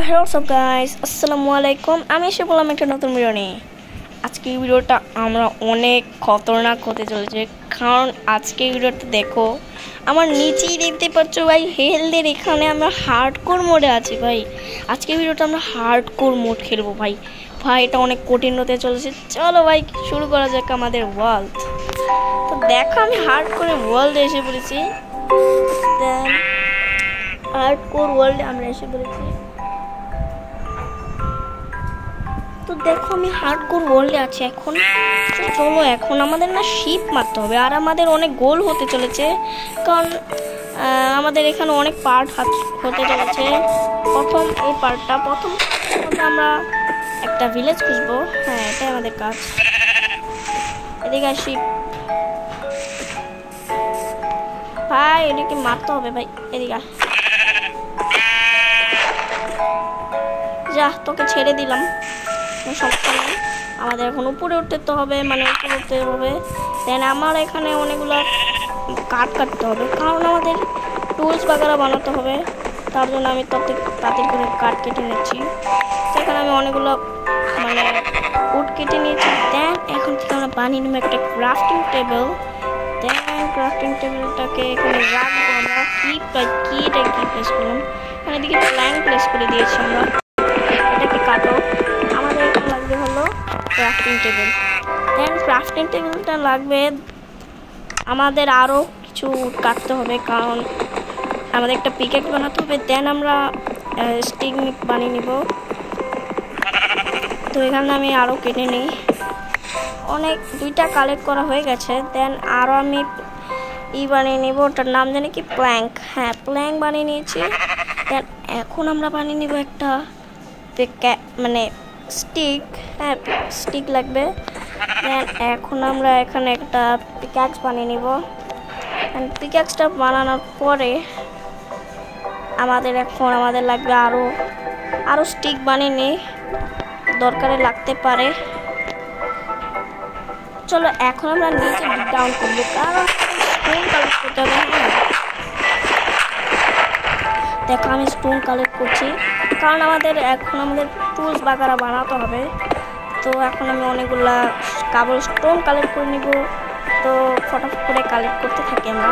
Hello সব guys, আসসালামু আলাইকুম। আমি এসে বললাম একটা নতুন ভিডিও নিয়ে। আজকের ভিডিওটা আমরা অনেক খতরনাক হতে চলেছে, কারণ আজকের ভিডিওটা দেখো, আমার নিচেই দেখতে পাচ্ছ ভাই, হেলদের এখানে আমরা হার্ডকোর মোডে আছি ভাই। আজকের ভিডিওটা আমরা হার্ডকোর মোড খেলবো ভাই। এটা অনেক কঠিন হতে চলেছে। চলো ভাই শুরু করা যাক আমাদের ওয়ার্ল্ড। তো দেখো, আমি হার্ডকোরে ওয়ার্ল্ডে এসে পড়েছি। হার্ডকোর ওয়ার্ল্ডে আমরা এসে পড়েছি। তো দেখো, আমি হার্ডকোর ওয়ার্ল্ডে আছি এখন। চলো এখন আমাদের না শিপ মারতে হবে, আর আমাদের অনেক গোল হতে চলেছে, কারণ আমাদের এখানে অনেক পার্ট হতে চলেছে। প্রথম আমরা একটা ভিলেজ খুঁজবো। হ্যাঁ, এটাই আমাদের কাজ। এদিকে শিপ ভাই, এদিকে মারতে হবে ভাই। এদিকে যা, তোকে ছেড়ে দিলাম, সমস্যা নেই। আমাদের এখন উপরে উঠতে তো হবে, মানে উপরে উঠতে হবে। দেন আমার এখানে অনেকগুলো কাটতে হবে, কারণ আমাদের টুলস বাগারা বানাতে হবে। তার জন্য আমি তাড়াতাড়ি করে কাঠ কেটে নিচ্ছি। সেখানে আমি অনেকগুলো মানে উড কেটে নিয়েছি। দেন এখন থেকে আমরা বানিয়ে নেবো একটা ক্রাফটিং টেবিল। দেন ক্রাফটিং টেবিলটাকে এখানে রাখবো আমরা। কি প্লেস করলাম, এখানে দিকে প্ল্যাঙ্ক প্লেস করে দিয়েছি আমরা। এটাকে কাটো। আমাদের এখানে লাগবে হলো ক্রাফটিং টেবিল। দেন ক্রাফটিং টেবিলটা লাগবে আমাদের আরও কিছু কাটতে হবে, কারণ আমাদের একটা পিকেট বানাতে হবে। দেন আমরা স্টিক বানিয়ে নিব। তো এখানে আমি আরও কেটে নিই। দুইটা কালেক্ট করা হয়ে গেছে। দেন আরও আমি বানিয়ে নিব, ওটার নাম জানি কি, প্ল্যাঙ্ক। হ্যাঁ, প্ল্যাঙ্ক বানিয়ে নিয়েছি। দেন এখন আমরা বানিয়ে নিব একটা মানে স্টিক। হ্যাঁ, স্টিক লাগবে। দেন এখন আমরা এখানে একটা পিক্যাক্স বানিয়ে নিব। পিক্যাক্সটা বানানোর পরে আমাদের লাগবে আরও স্টিক বানিয়ে নিই, দরকারে লাগতে পারে। চলো এখন আমরা নিচে ডাউন করবো, কারণ স্টোন কালেক্ট করতে হবে। হ্যাঁ দেখো, আমি স্টোন কালেক্ট করছি, কারণ আমাদের টুলস বাগারা বানাতে হবে। তো এখন আমি অনেকগুলা কাবল স্টোন কালেক্ট করে নিব। তো ফটাফট করে কালেক্ট করতে থাকি আমরা।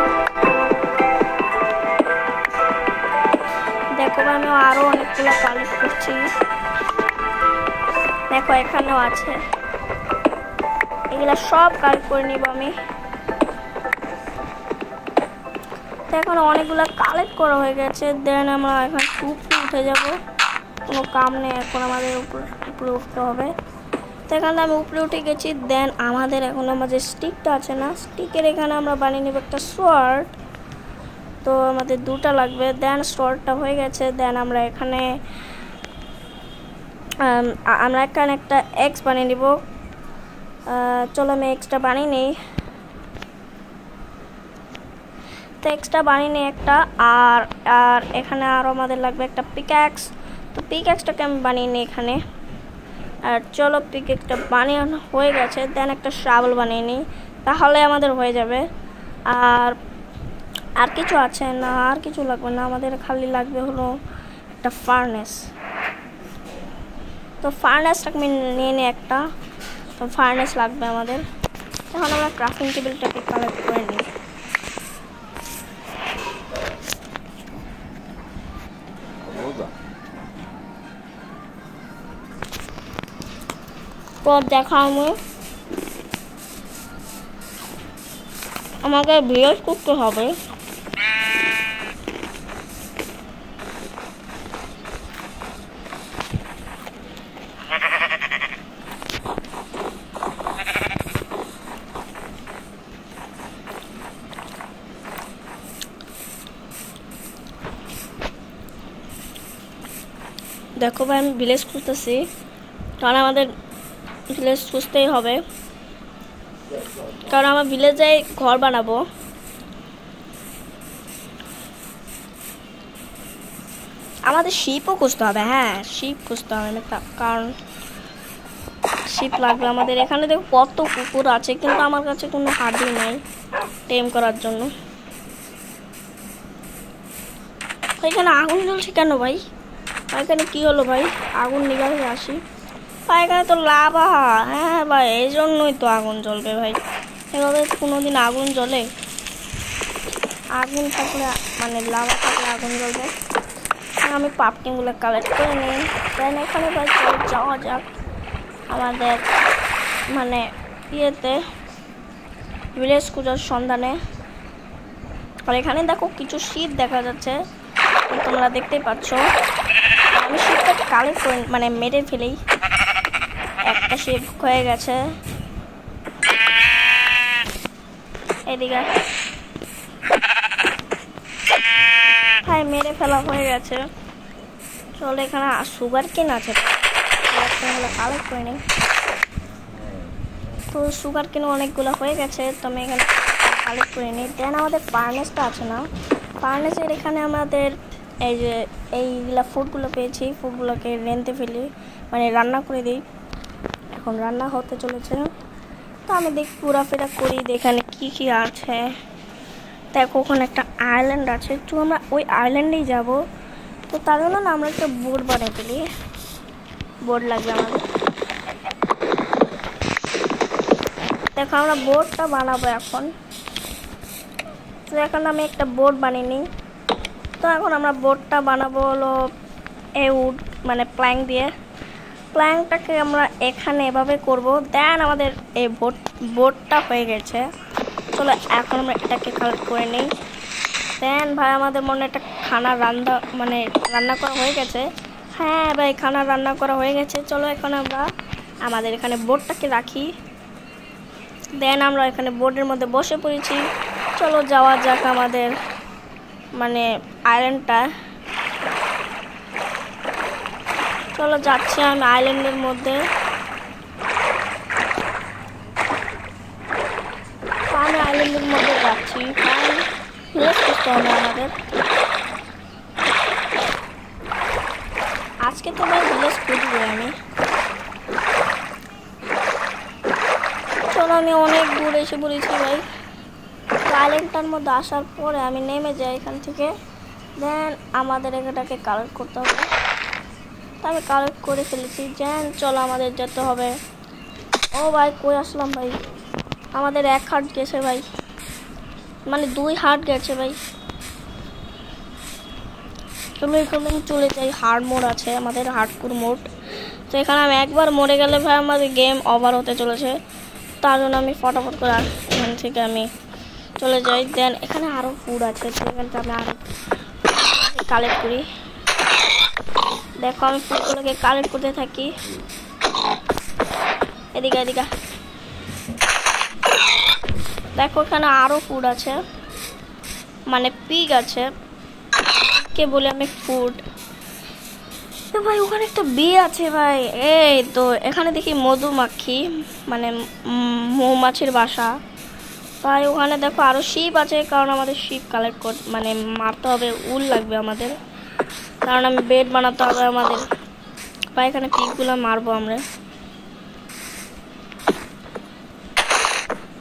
দেখো, আমি আরও অনেকগুলো কালেক্ট করছি। দেখো এখানেও আছে, এগুলা সব কালেক্ট করে নিব আমি। এখন অনেকগুলো কালেক্ট করা হয়ে গেছে। দেন আমরা এখন উপরে উঠে যাব, কোনো কাম নেই এখন, আমাদের উপরে উঠতে হবে। তো এখানে আমি উপরে উঠে গেছি। দেন আমাদের এখন যে স্টিকটা আছে না, স্টিকের এখানে আমরা বানিয়ে নেব একটা সোয়ার্ড। তো আমাদের দুটা লাগবে। দেন সোয়ার্ডটা হয়ে গেছে। দেন আমরা এখানে একটা এক্স বানিয়ে নিব। চলো আমি এক্সটা বানিয়ে নিই। এক্সট্রা বানিয়ে নিই একটা। আর এখানে আরও আমাদের লাগবে একটা পিক্যাক্স। তো পিক্যাক্সটাকে আমি বানিয়ে নিই এখানে। আর চলো, পিক্যাক্সটা বানানো হয়ে গেছে। দেন একটা শাবল বানিয়ে নিই, তাহলে আমাদের হয়ে যাবে। আর কিছু আছে না, আর কিছু লাগবে না, আমাদের খালি লাগবে হলো একটা ফার্নেস। তো ফার্নেসটাকে আমি নিয়ে নিই একটা। তো ফার্নেস লাগবে আমাদের। এখন আমরা ক্রাফটিং টেবিলটাকে কালেক্ট করে নিই। পর দেখা আমাকে ভিলেজ করতে হবে। দেখো ভাই, আমি ভিলেজ খুঁজতেছি, কারণ আমাদের ভিলেজ খুঁজতেই হবে, কারণ আমার ভিলেজে ঘর বানাবো। আমাদের শিপও খুঁজতে হবে। হ্যাঁ, শিপ খুঁজতে হবে, কারণ শিপ লাগবে আমাদের। এখানে দেখো কত কুকুর আছে, কিন্তু আমার কাছে কোনো হাডি নাই টেম করার জন্য। এখানে আগুন জ্বলছে কেন ভাই? এখানে কি হলো ভাই? আগুন নিভাবে আসি ভাই। এখানে তো লাভা। হ্যাঁ ভাই, এই জন্যই তো আগুন জ্বলবে ভাই। এভাবে কোনোদিন আগুন জ্বলে? আগুন থাকলে মানে লাভা থাকলে আগুন জ্বলবে। আমি পাপকিনগুলো কালেক্ট করে নিই। দেন এখানে ভাই চলে যাওয়া যাক আমাদের মানে ইয়েতে ভিলেজ খুঁজার সন্ধানে। আর এখানে দেখো কিছু শীত দেখা যাচ্ছে, তোমরা দেখতেই পাচ্ছ। আমি শীতটা কালেক্ট করে মানে মেরে ফেলেই। একটা শিপ হয়ে গেছে এদিকে ভাই, মেরে ফেলা হয়ে গেছে। চলো এখানে সুগার কেন আছে, কালেক্ট করে নিই। তো সুগার কেন অনেকগুলো হয়ে গেছে, তো আমি এখানে কালেক্ট করে নিই। দেন আমাদের ফার্নেসটা আছে না, ফার্নেসের এখানে আমাদের এই যে এইগুলা ফুডগুলো পেয়েছি, ফুডগুলোকে রেঁধে ফেলি মানে রান্না করে দিই। এখন রান্না হতে চলেছে, তো আমি দেখি ঘোরাফেরা করি এখানে কি কি আছে। দেখো ওখানে একটা আইল্যান্ড আছে, তো আমরা ওই আইল্যান্ডেই যাব। তো তার জন্য না আমরা একটা বোর্ড বানিয়ে ফেলি। বোর্ড লাগবে আমাদের। দেখো আমরা বোর্ডটা বানাবো এখন। তো এখন আমি একটা বোর্ড বানিয়ে নিই। তো এখন আমরা বোর্ডটা বানাবো হলো এই উড মানে প্ল্যাঙ্ক দিয়ে। প্ল্যাঙ্কটাকে আমরা এখানে এভাবে করব। দেন আমাদের এই বোর্ডটা হয়ে গেছে। চলো এখন আমরা এটাকে কালেক্ট করে নিই। দেন ভাই আমাদের মনে একটা খানা রান্না করা হয়ে গেছে। হ্যাঁ ভাই, খানা রান্না করা হয়ে গেছে। চলো এখন আমরা আমাদের এখানে বোর্ডটাকে রাখি। দেন আমরা এখানে বোর্ডের মধ্যে বসে পড়েছি। চলো যাওয়া যাক আমাদের মানে আইল্যান্ডটা। চলো যাচ্ছি আমি আইল্যান্ডের মধ্যে। আমি আইল্যান্ডের মধ্যে যাচ্ছি, ভিলেজ করতে হবে আমাদের। আজকে তো ভাই ভিলেজ খুঁজবো আমি। চলো আমি অনেক দূর এসে পড়েছি ভাই। আইল্যান্ডটার মধ্যে আসার পরে আমি নেমে যাই এখান থেকে। দেন আমাদের এটাকে কালেক্ট করতে হবে। তো আমি কালেক্ট করে ফেলেছি। দেন চলো আমাদের যেতে হবে। ও ভাই কই আসলাম ভাই, আমাদের 1 হার্ট গেছে ভাই, মানে 2 হার্ট গেছে ভাই। চলো এখানে চলে যাই। হার্ড মোড আছে আমাদের, হার্ডকোর মোড। তো এখানে আমি একবার মরে গেলে ভাই আমাদের গেম ওভার হতে চলেছে। তার জন্য আমি ফটাফট করে এখান থেকে আমি চলে যাই। দেন এখানে আরও ফুড আছে, সেখানটা আমি আরও কালেক্ট করি। দেখো আমি ফুডগুলোকে কালেক্ট করতে থাকি। এদিকে এদিকে দেখো এখানে আরও ফুড আছে, মানে পিগ আছে, কে বলে আমি ফুড। তো ভাই ওখানে একটা বিয়ে আছে ভাই। এই তো এখানে দেখি মধুমাখি মানে মৌমাছির বাসা ভাই। ওখানে দেখো আরো শিপ আছে, কারণ আমাদের শিপ কালেক্ট মানে মারতে হবে, উল লাগবে আমাদের, কারণ আমি বেড বানাতে হবে আমাদের ভাই। এখানে পিকগুলো মারবো আমরা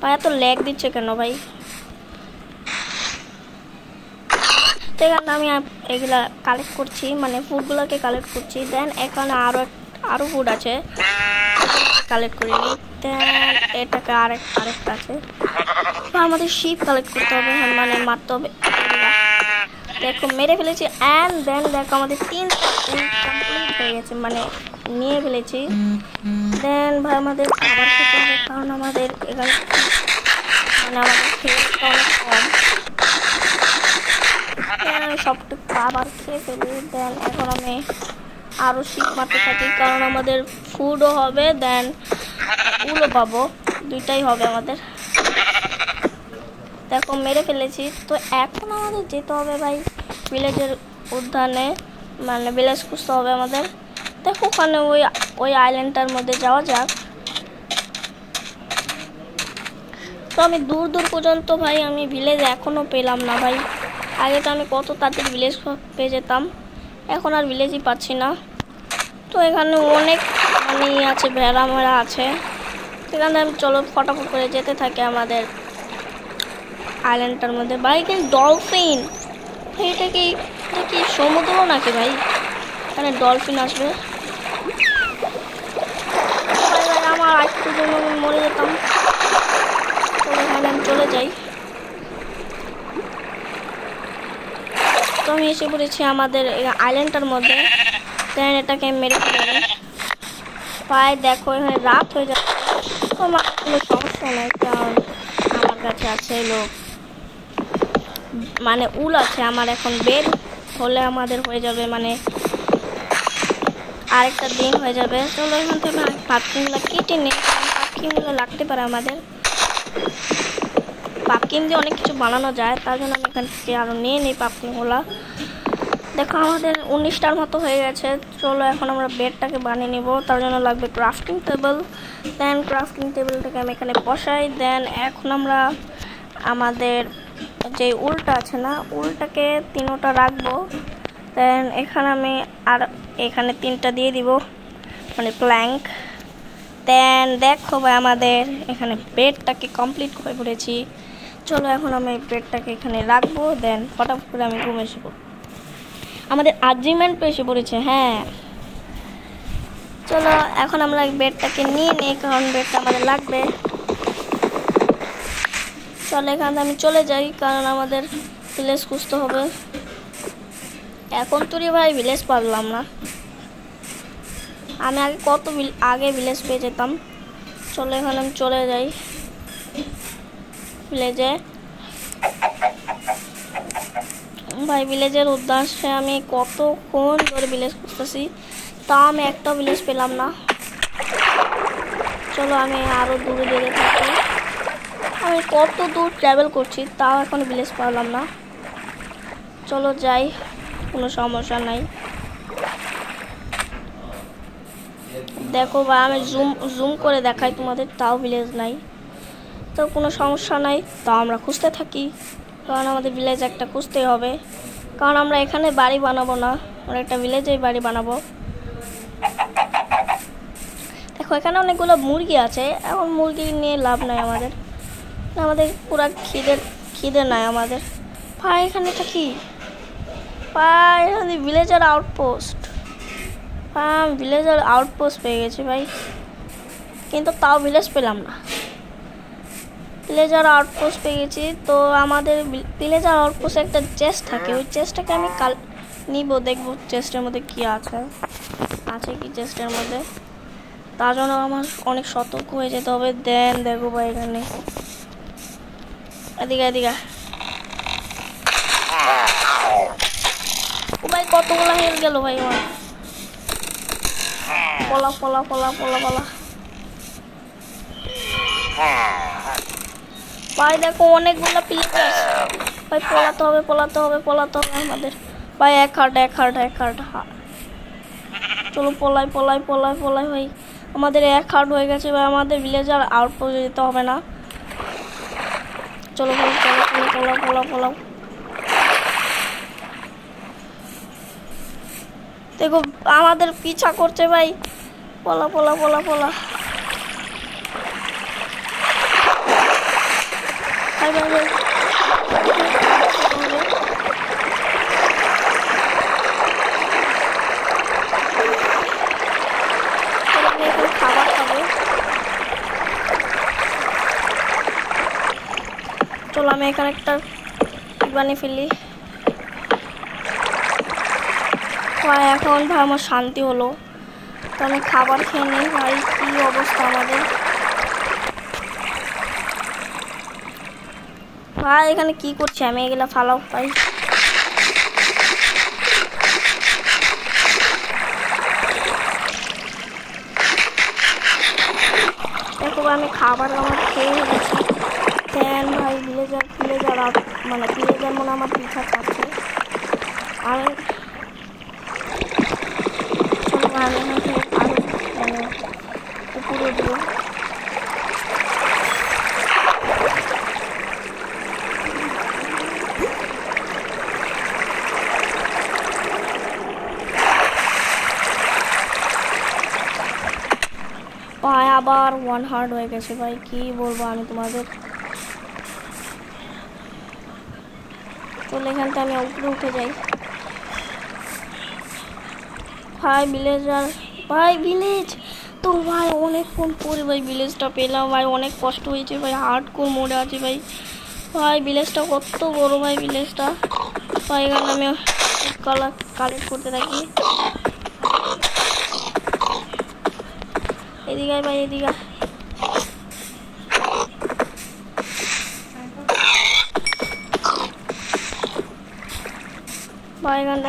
ভাই। এত ল্যাগ দিচ্ছে কেন ভাই? তো এখানে আমি এগুলা কালেক্ট করছি, মানে ফুডগুলোকে কালেক্ট করছি। দেন এখানে আরো ফুড আছে, কালেক্ট করে নিই। দেন এটাকে আরেকটা আছে। আমাদের শিপ কালেক্ট করতে হবে, মানে মারতে হবে। দেখো মেরে ফেলেছি। অ্যান্ড দেন দেখো আমাদের 3টা কমপ্লিট হয়ে গেছে, মানে নিয়ে ফেলেছি। দেন ভাই আমাদের খাবার খেতে হবে, কারণ আমাদের এখানে মানে আমাদের খেতে অনেক কম। আমি সবটুকু খাবার খেয়ে ফেলি। দেন এখন আমি আরও শিপ মারতে থাকি, কারণ আমাদের ফুডও হবে, দেন উলও পাবো, দুইটাই হবে আমাদের। দেখো মেরে ফেলেছি। তো এখন আমাদের যেতে হবে ভাই ভিলেজের উদ্যানে, মানে ভিলেজ খুঁজতে হবে আমাদের। দেখো ওখানে ওই আইল্যান্ডটার মধ্যে যাওয়া যাক। তো আমি দূর পর্যন্ত ভাই আমি ভিলেজ এখনও পেলাম না ভাই। আগে তো আমি কত তাড়াতাড়ি ভিলেজ পেয়ে যেতাম, এখন আর ভিলেজই পাচ্ছি না। তো এখানে অনেক মানে আছে, ভেড়া মেরা আছে। সেখানে আমি চলো ফটাফট করে যেতে থাকি আমাদের আইল্যান্ডটার মধ্যে। ভাই কিন্তু ডলফিন, এটা কি সমুদ্র নাকি ভাই? এখানে ডলফিন আসবে। আমার একটু জন্য আমি মরে যেতাম। তো এখানে আমি চলে যাই। তো আমি এসে পড়েছি আমাদের আইল্যান্ডটার মধ্যে। দেন এটাকে মেরে ফেলে পায়ে। দেখো এখানে রাত হয়ে যাচ্ছে, তো আমার কোনো সমস্যা নেই, কারণ আমার কাছে আছে এলো মানে উল আছে। আমার এখন বের হলে আমাদের হয়ে যাবে মানে আরেকটা দিন হয়ে যাবে। চলো এখান থেকে পাপকিনগুলো কেটে নিই, কারণ পাপকিনগুলো লাগতে পারে আমাদের। পাপকিন দিয়ে অনেক কিছু বানানো যায়, তার জন্য আমি এখান থেকে আরও নিয়ে নিই পাপকিনগুলো। দেখো আমাদের 19টার মতো হয়ে গেছে। চলো এখন আমরা বেডটাকে বানিয়ে নিব, তার জন্য লাগবে ক্রাফটিং টেবিল। দেন ক্রাফটিং টেবিলটাকে আমি এখানে বসাই। দেন এখন আমরা আমাদের যে উলটা আছে না, উলটাকে 3টা রাখবো। দেন এখানে আমি আর এখানে 3টা দিয়ে দিব মানে প্ল্যাঙ্ক। দেন দেখো ভাই আমাদের এখানে বেডটাকে কমপ্লিট করে পড়েছি। চলো এখন আমি বেডটাকে এখানে রাখবো। দেন ফটাফট করে আমি ঘুম এসে পড়ব। আমাদের আর্জিমেন্ট এসে পড়েছে। হ্যাঁ চলো এখন আমরা বেডটাকে নিয়ে নিই, কারণ বেডটা আমাদের লাগবে। চলো এখানে আমি চলে যাই, কারণ আমাদের ভিলেজ খুঁজতে হবে। এখন তো রে ভাই ভিলেজ পারলাম না। আমি আগে কত আগে ভিলেজ পেয়ে যেতাম। চলো এখানে আমি চলে যাই ভিলেজে। ভাই ভিলেজের উদ্দেশ্যে আমি কতক্ষণ ধরে ভিলেজ খুঁজতেছি, তাও আমি একটা ভিলেজ পেলাম না। চলো আমি আরও দূরে দূরে থাকি। আমি কত দূর ট্রাভেল করছি, তাও এখন ভিলেজ পারলাম না। চলো যাই, কোনো সমস্যা নাই। দেখো ভাই আমি জুম করে দেখাই তোমাদের, তাও ভিলেজ নাই। তো কোনো সমস্যা নাই, তাও আমরা খুঁজতে থাকি, কারণ আমাদের ভিলেজ একটা খুঁজতেই হবে। কারণ আমরা এখানে বাড়ি বানাবো না, আমরা একটা ভিলেজেই বাড়ি বানাবো। দেখো এখানে অনেকগুলো মুরগি আছে, এখন মুরগি নিয়ে লাভ নাই আমাদের। আমাদের পুরা খিদে নাই আমাদের। ভাই এখানে এটা কি ভাই? এখানে ভিলেজার আউটপোস্ট। হ্যাঁ ভিলেজার আউটপোস্ট পেয়ে গেছি ভাই, কিন্তু তাও ভিলেজ পেলাম না। ভিলেজার আউটপোস্ট পেয়ে গেছি। তো আমাদের ভিলেজার আউটপোস্টে একটা চেস্ট থাকে, ওই চেস্টটাকে আমি কাল নিব, দেখবো চেস্টের মধ্যে কি আছে কি চেস্টের মধ্যে। তার জন্য আমার অনেক সতর্ক হয়ে যেতে হবে। দেন দেখো ভাই এখানে এদিকে ও ভাই কতগুলো হেল গেল ভাই আমার। পলা ভাই দেখো অনেকগুলো প্লেয়ার ভাই। পলাতে হবে আমাদের ভাই। এক হার্ট। চলো পলাই ভাই। আমাদের 1 হার্ট হয়ে গেছে ভাই। আমাদের ভিলেজার আউটপোস্টে যেতে হবে না। চলো ভাই পলাও। দেখো আমাদের পিছা করছে ভাই। পলা ভাই। খাবার খাবো। চলো আমি এখানে একটা বানিয়ে ফেলি। এখন ভাই আমার শান্তি হলো। তো আমি খাবার খেয়ে নিই ভাই। কি অবস্থা আমাদের ভাই? এখানে কি করছি আমি? এগুলা ফালাও ভাই। দেখো আমি খাবার খেয়ে গেছি। দেন ভাই ভিলেজার মানে ভিলেজার মনে আমার পিঠা খাচ্ছে। আমি চলো ভাই আমি এখান থেকে আরো উপরে দিব। ভাই আবার 1 হার্ট হয়ে গেছে ভাই। কি বলবো আমি তোমাদের। চলো এখান থেকে আমি উপরে উঠে যাই। ভাই ভিলেজার, ভাই ভিলেজ। তো ভাই অনেকক্ষণ পরে ভাই ভিলেজটা পেলাম ভাই, অনেক কষ্ট হয়েছে ভাই, হার্ডকোর মোডে আছে ভাই। ভাই ভিলেজটা কত বড় ভাই ভিলেজটা ভাই। এখানে আমি কালেক্ট করতে থাকি। এদিকে ভাই, এদিকে ভাই। এখানটা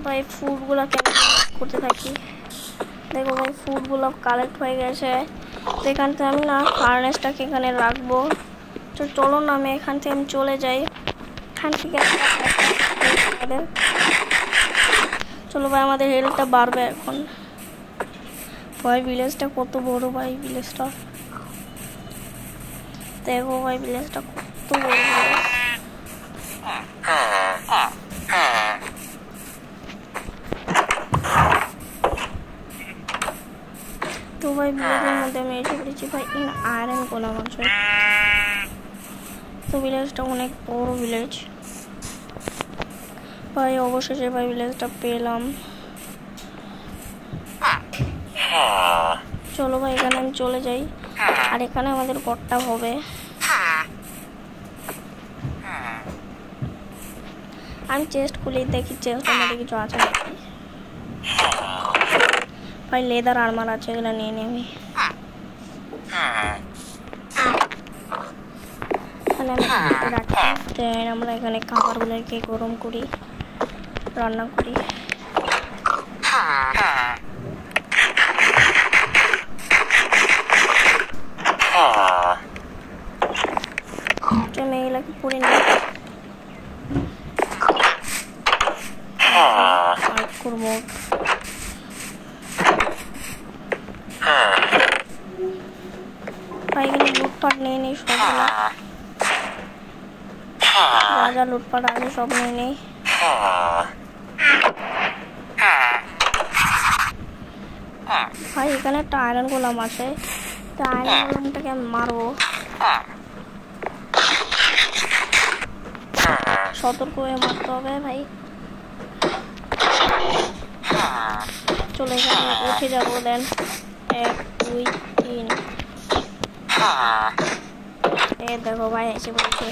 ভাই ফুডগুলো কেমন করতে থাকি। দেখো ভাই ফুডগুলো কালেক্ট হয়ে গেছে। তো এখান থেকে আমি না ফার্নেসটাকে এখানে রাখবো। তো চলো না আমি এখান থেকে আমি চলে যাই। এখান থেকে চলো ভাই, আমাদের হেলথটা বাড়বে এখন। ভাই ভিলেজটা কত বড় ভাই ভিলেজটা, দেখো ভাই ভিলেজটা কত বড় ভিলেজ। তো ভাই ভিলেজের মধ্যে আমি এসে পড়েছি ভাই, আয়রন গোলাম আছে। তো ভিলেজটা অনেক বড় ভিলেজ ভাই। অবশেষে ভাই ভিলেজটা পেলাম। চলো ভাই এখানে আমি চলে যাই, আর এখানে আমাদের ঘরটা হবে। আমি চেস্ট খুলে দেখি চেস্টের মধ্যে কিছু আছে নাকি। ভাই লেদার আর্মার আছে, এগুলো নিয়ে নেবি। এখানে আমি রাখি, দেন আমরা এখানে খাবারগুলোকে গরম করি, রান্না করি। আমি এগুলোকে পুড়ে নিই করবো। ভাই এখানে লুটপাট নিয়ে নিই সবগুলো, যা যা লুটপাট আছে সব নিয়ে নিই। ভাই এখানে একটা আয়রন গোলাম আছে, তো আয়রন গোলামটাকে আমি মারবো। সতর্ক হয়ে মারতে হবে ভাই। চলে এখানে উঠে যাবো, দেন 1 2 3। দেখো ভাই এসে বলছে।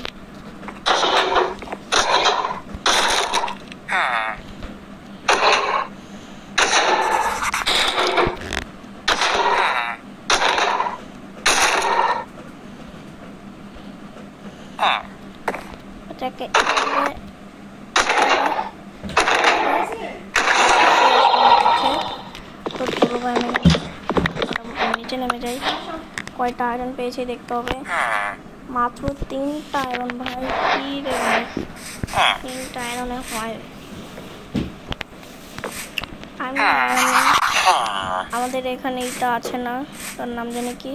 এটাকে তো চলো ভাই আমি নিচে নেমে যাই। কয়টা আয়রন পেয়েছি দেখতে হবে। মাত্র 3টা আয়রন ভাই, কি রে ভাই 3টা আয়রনে হয়। আমি আমাদের এখানে এটা আছে না, তার নাম জানি কি।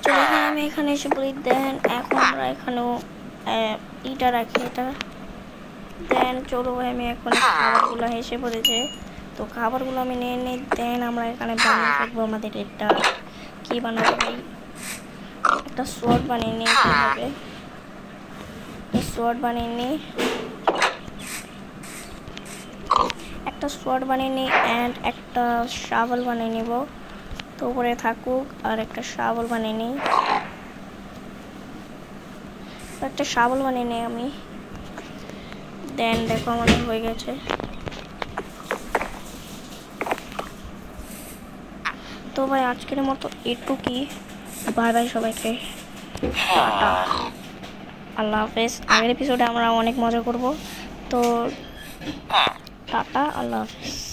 চলো ভাই আমি এখানে এসে বলি, দেন এখন আমরা এখানেও ইটা রাখি এটা। দেন চলো ভাই আমি এখন খাবারগুলো এসে পড়েছে, তো খাবারগুলো আমি নিয়ে নিই। দেন আমরা এখানে বানিয়ে ফেলবো আমাদের এটা। কি বানাবো ভাই, একটা সোয়ার্ড বানিয়ে নিই। কীভাবে সোয়ার্ড বানিয়ে নিই, একটা সোয়ার্ড বানিয়ে নিই অ্যান্ড একটা শাবল বানিয়ে নিব। তো উপরে থাকুক, আর একটা শাবল বানিয়ে নিই, একটা শাবল বানিয়ে নিই আমি। দেন দেখো আমাদের হয়ে গেছে। তো ভাই আজকের মতো এটুকুই, বাই বাই সবাইকে, টাটা, আল্লাহ হাফেজ। আগের এপিসোডে আমরা অনেক মজা করব, তো টাটা, আল্লাহ হাফেজ।